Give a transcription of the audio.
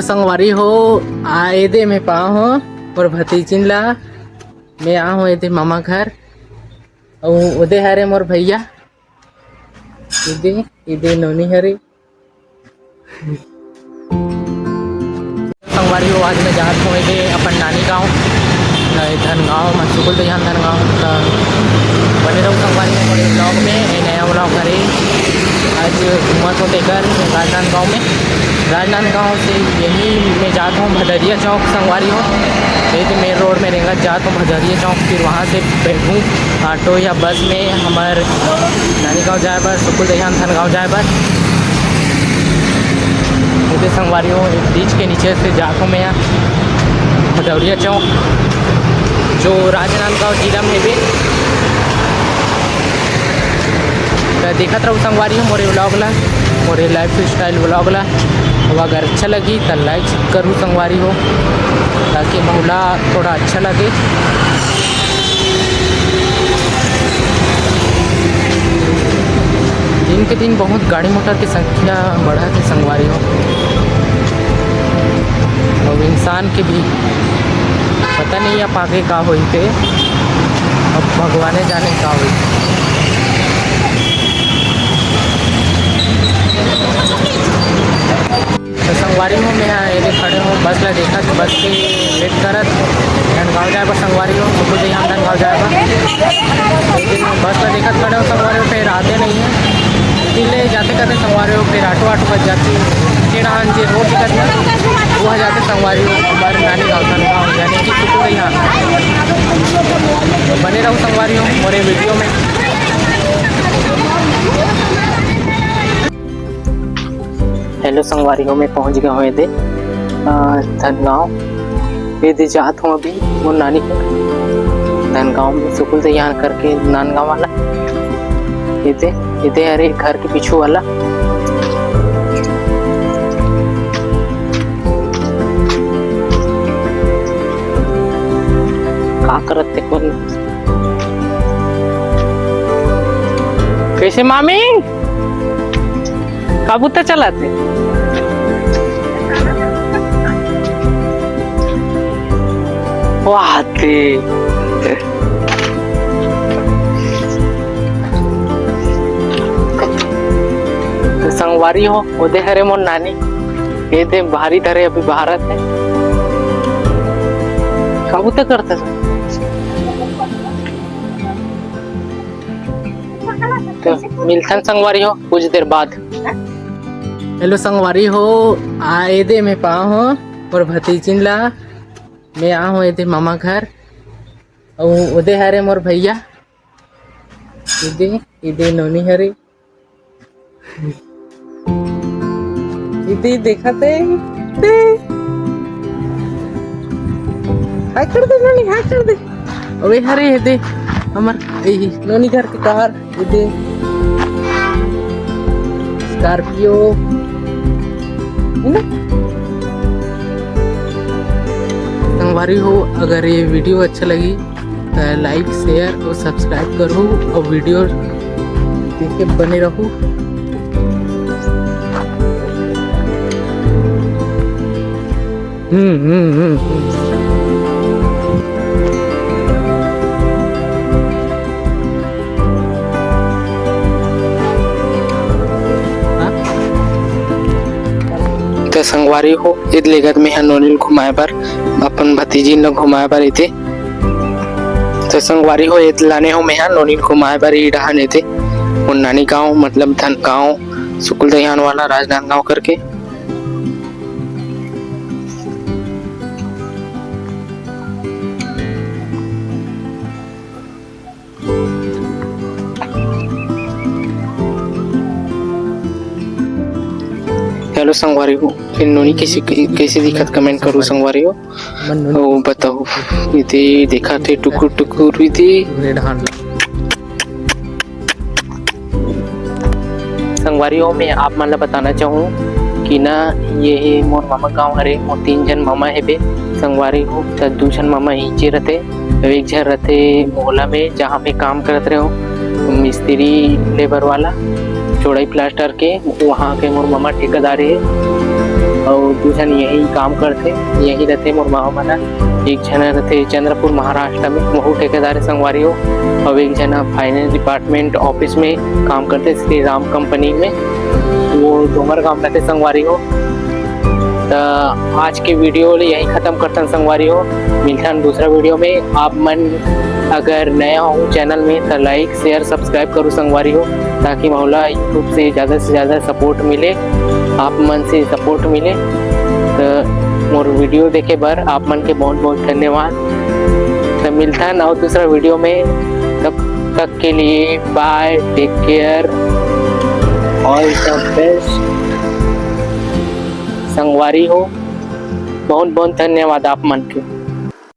संगवारी हो आए दे मैं पाँव हो और भतीजिन ला मैं आ हूँ दे मामा घर और उदे हरे मोर भैया इदे इदे नोनी हरे संगवारी हो आज मैं जात हूँ दे अपन नानी गाँव धनगाँव मनसुकुल तो यहाँ धनगाँव बने रहूँ संगवारी हो बड़े ब्लॉग में नया ब्लॉग करे आज घूमत हो देकर राजनांदगांव में राजनांदगांव से यही मैं जाता हूँ भदरिया चौक संगवारी हो तो मेन रोड में रेंगत जाता हूँ भदरिया चौक फिर वहाँ से बैठूँ ऑटो या बस में हमारे नानी गाँव जाए पर सुकुल दहियान धनगाँव जाए पर मुझे संगवारी हो ब्रिज के नीचे से जाता हूँ मैं यहाँ भदरिया चौक जो राजनांदगांव जिला में भी देखत रहूँ संगवारी हो मोरे ब्लॉग ला मोरे लाइफ स्टाइल ब्लॉग ला और अगर अच्छा लगी तो लाइक करूँ संगवारी हो ताकि बहुला थोड़ा अच्छा लगे। दिन के दिन बहुत गाड़ी मोटर की संख्या बढ़ा थी संगवारी हो और इंसान के भी पता नहीं अब आगे का हुई थे अब भगवाने जाने का हुई। तो संगवारी हो मैं यहाँ खड़े हूँ बस ला देखा तो बस के वेट करत धनगाँव जाए पर संगवारी हो सुकुल यहाँ धनगाँव जाए पर लेकिन बस ला देखा खड़े हो संगवारी हो फिर आते नहीं है इसलिए जाते करते संगवारी हो फिर ऑटो बच जाती फिर जे रोड टिकट में वह जाते संगवारी हो हमारे नानी गाँव धनगाँव यानी कि सुकुल यहाँ बने रहूँ संगवारी हो मोरे वीडियो में। हेलो संगवारी हो मैं पहुंच गया हूँ ये धनगाँव ये जात हूँ अभी वो नानी को धनगाँव में सुकुल से यहाँ करके नानगाँव वाला ये अरे घर के पीछू वाला का करते कौन कैसे मामी कबूतर चलाते वाहते तो संगवारी हो उदे हरे मोर नानी ये दे भारी धरे अभी भारत है कबूतर करते तो मिलथन संगवारी हो कुछ देर बाद। हेलो संगवारी हो आए दे मैं पाँव हो और भतीजिन ला मैं आ हूँ दे मामा घर और उदे हरे मोर भैया इदे इदे नोनी हरे इदे देखा थे हाय कर दे नोनी हाय कर दे अबे हरे इदे हमार नोनी घर के कार इदे स्कॉर्पियो संगवारी हो अगर ये वीडियो अच्छा लगी तो लाइक शेयर और सब्सक्राइब करो और वीडियो देख के बने रहो। तो संगवारी हो ईद लेगत में यहाँ नोनिल घुमाए पर अपन भतीजी न घुमाए पर इते तो संगवारी हो ईद लाने हो मैं यहाँ नोनिल घुमाए पर ही डहाने थे वो नानी गाँव मतलब धनगाँव सुकुल दहियान वाला राजनांदगांव करके। हेलो संगवारी हो फिर नोनी कैसे दिखत कमेंट करो संगवारी हो ओ बताओ इते देखा थे टुकुर टुकुर इते संगवारी हो मैं आप मन ला बताना चाहूँ कि ना ये मोर मामा गाँव हरे मोर 3 जन मामा है बे संगवारी हो 2 जन मामा नीचे रहते एक जन रहते मोहल्ला में जहाँ पे काम करते रहो मिस्त्री लेबर वाला चौड़ाई प्लास्टर के वहाँ के मोर मामा ठेकेदार है और दू झन यही काम करते, यही रहते मोर मामा मना। एक जन रहते चंद्रपुर महाराष्ट्र में, वहू ठेकेदार है संगवारी हो। और एक जन फाइनेंस डिपार्टमेंट ऑफिस में काम करते श्री राम कंपनी में, वो डोंगर गाँव रहते संगवारी हो। तो आज के वीडियो यही ख़त्म करते संगवारी हो। मिलता दूसरा वीडियो में। आप मन अगर नया हो चैनल में तो लाइक शेयर सब्सक्राइब करो संगवारी हो, ताकि मौला यूट्यूब से ज़्यादा सपोर्ट मिले, आप मन से सपोर्ट मिले। तो मोर वीडियो देखे बर आप मन के बहुत बहुत धन्यवाद। तो मिलता है ना दूसरा वीडियो में, तब तक के लिए bye, take care, all the best संगवारी हो। बहुत बहुत धन्यवाद आप मन के।